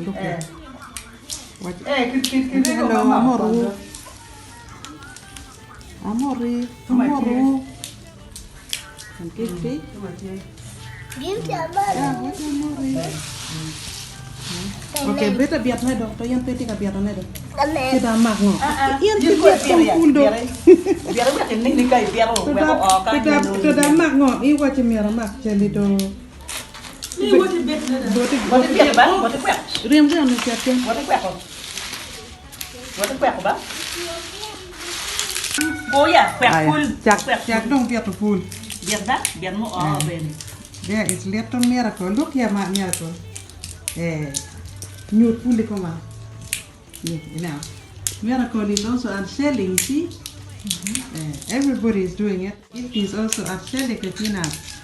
look here. What? Hello, Amoru. Amoru. And Kitty. Okay, better biar na dong. Yang tadi ka biar na dong. Kita mak ngo. Yang biar tong do. Biar mak ini kai biar Kita mak ngo. Iwa cemira mak jadi do. Ini buat biar bang, buat kuek. Riam jangan siapkan. Buat kuek kok. Buat kuek kok bang. Oh ya, kuek full. Jak dong biar tu full. Biar dah, biar mau ben. There is little miracle. Look here, mak miracle. New fully come out. Now, miracle is also upselling. See, everybody is doing it. It is also upselling the peanuts.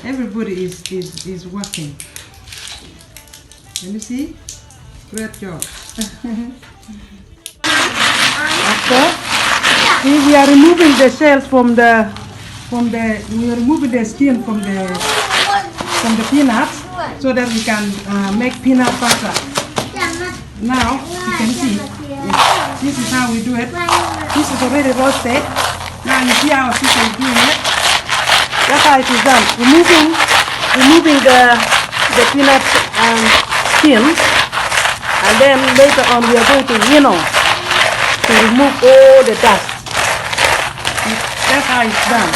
Everybody is working. Can you see? Great job. After, see, we are removing the shells we are removing the skin from the peanuts so that we can make peanut butter. Now you can see this is how we do it. This is already roasted. Now you see how sister is doing it. That's how it is done. Removing the peanut skins, and then later on we are going to winnow to remove all the dust. That's how it's done.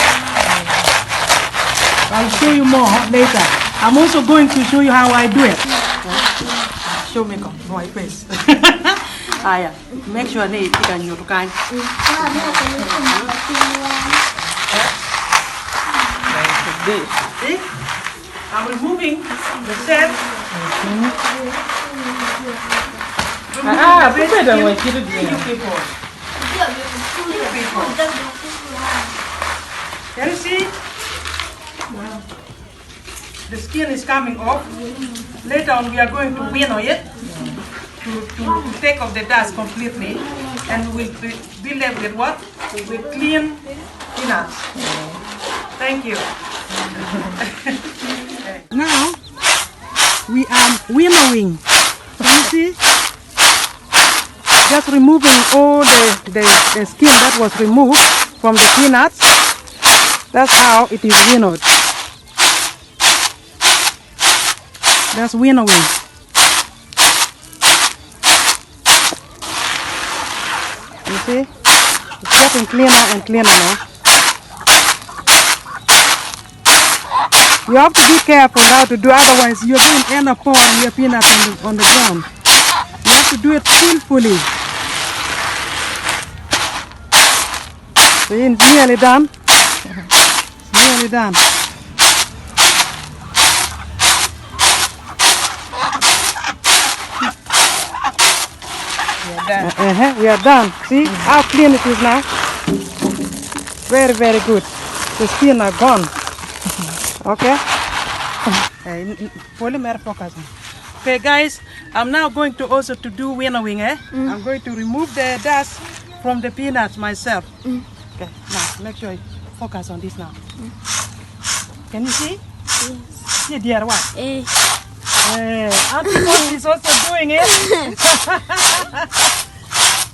I'll show you more later. I'm also going to show you how I do it. Show me my face. Yeah. Make sure they take your kind. See? I'm removing the cell. Can you see? The skin is coming off. Later on we are going to winnow it to take off the dust completely, and we'll be left with what? With clean peanuts. Thank you. Now we are winnowing. Can you see? Just removing all the skin that was removed from the peanuts. That's how it is winnowed. That's winnowing. You see? It's getting cleaner and cleaner now. You have to be careful how to do, otherwise you're going to end up pouring your peanuts on the ground. You have to do it skillfully. So it's nearly done. It's nearly done. We are done. See how clean it is now? Very, very good. The skin are gone. Okay? Polymer focus. Okay guys, I'm now going to also to do winnowing. I'm going to remove the dust from the peanuts myself. Okay, now make sure you focus on this now. Can you see? Yes. See dear what? Auntie Mom is also doing it.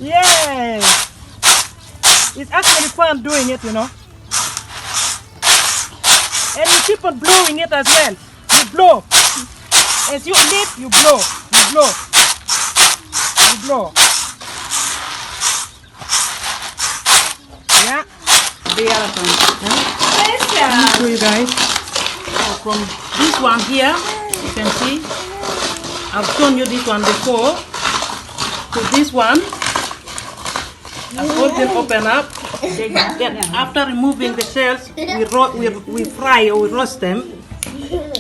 Yay! It's actually fun doing it, you know. And you keep on blowing it as well. You blow. As you lift, you blow. You blow. You blow. Yeah. Let me show you guys. From this one here, you can see. I've shown you this one before. So this one, I hold them open up. Then after removing the shells, we fry or we roast them,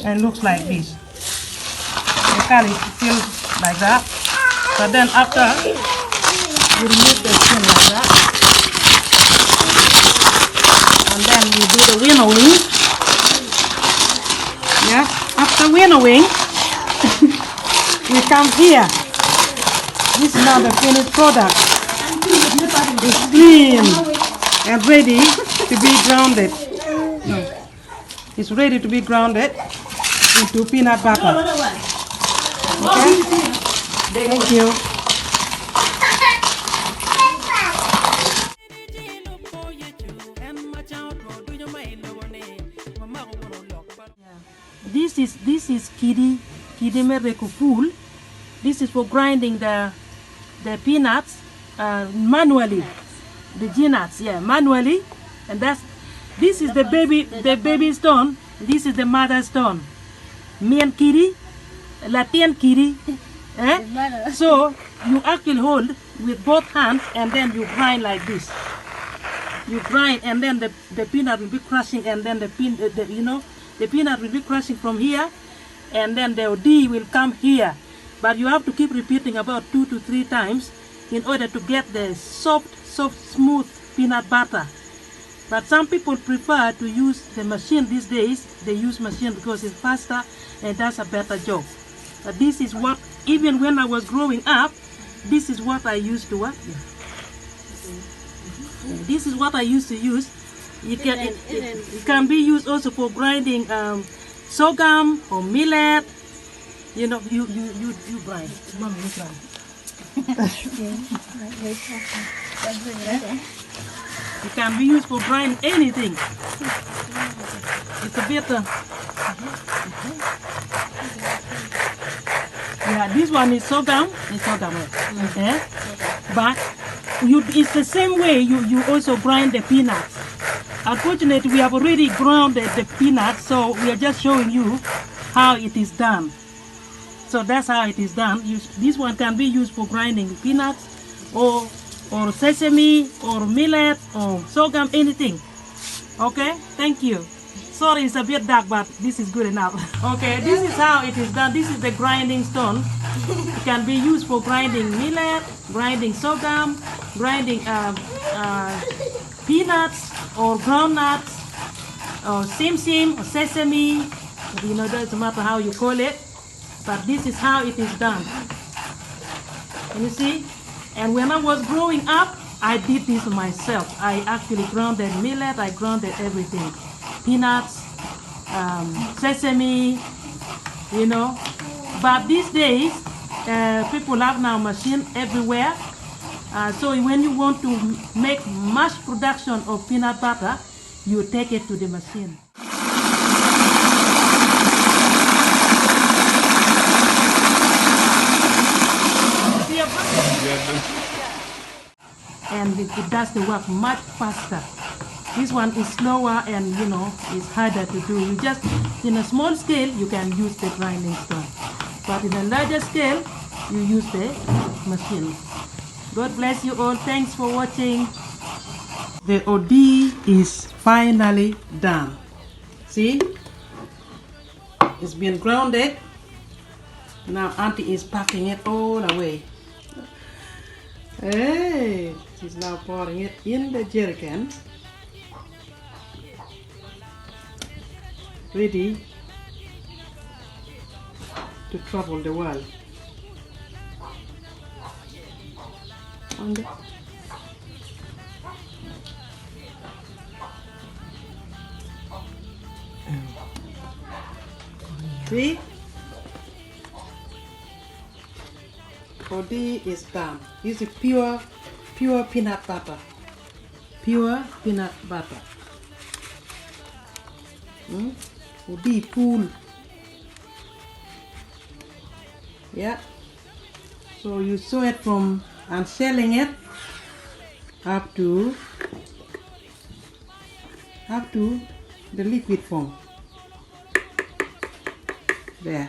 and it looks like this. The curry feels like that. But then after we remove the skin like that, and then we do the winnowing. Yeah. After winnowing, we come here. This is now the finished product. It's clean and ready to be grounded. It's ready to be grounded into peanut butter. Okay? Thank you. This is kidi mereko pool. This is for grinding the peanuts manually. The peanuts, yeah, manually. And this is the baby stone. This is the mother stone. Mian kiri, Latin kiri. So you actually hold with both hands and then you grind like this. You grind and then the peanut will be crushing and then the peanut will be crushing from here and then the Odii will come here. But you have to keep repeating about 2 to 3 times in order to get the soft, smooth peanut butter. But some people prefer to use the machine these days. They use machine because it's faster and does a better job. But this is what, even when I was growing up, this is what I used to work. This is what I used to use. It can be used also for grinding sorghum or millet. You know, you grind. Mom, you grind. It can be used for grinding anything. It's a bit. Yeah, this one is sorghum. It's sorghum. Okay? But it's the same way you also grind the peanuts. Unfortunately, we have already ground the peanuts, so we are just showing you how it is done. So that's how it is done. This one can be used for grinding peanuts or sesame or millet or sorghum, anything. Okay, thank you. Sorry, it's a bit dark, but this is good enough. Okay, this is how it is done. This is the grinding stone. It can be used for grinding millet, grinding sorghum, grinding peanuts or groundnuts or sim or sesame. You know, doesn't matter how you call it. But this is how it is done. Can you see? And when I was growing up, I did this myself. I actually grounded millet, I grounded everything. Peanuts, sesame, you know. But these days, people have now machine everywhere. So when you want to make mass production of peanut butter, you take it to the machine. And it does the work much faster. This one is slower and, you know, it's harder to do. You just, in a small scale, you can use the grinding stone. But in a larger scale, you use the machine. God bless you all. Thanks for watching. The Odii is finally done. See? It's been grounded. Now Auntie is packing it all away. Hey, she's now pouring it in the jerrycan. Ready to travel the world. See? Odii is done. This is pure peanut butter. Pure peanut butter. Odii pool. Yeah. So you saw it from unshelling it up to the liquid form. There.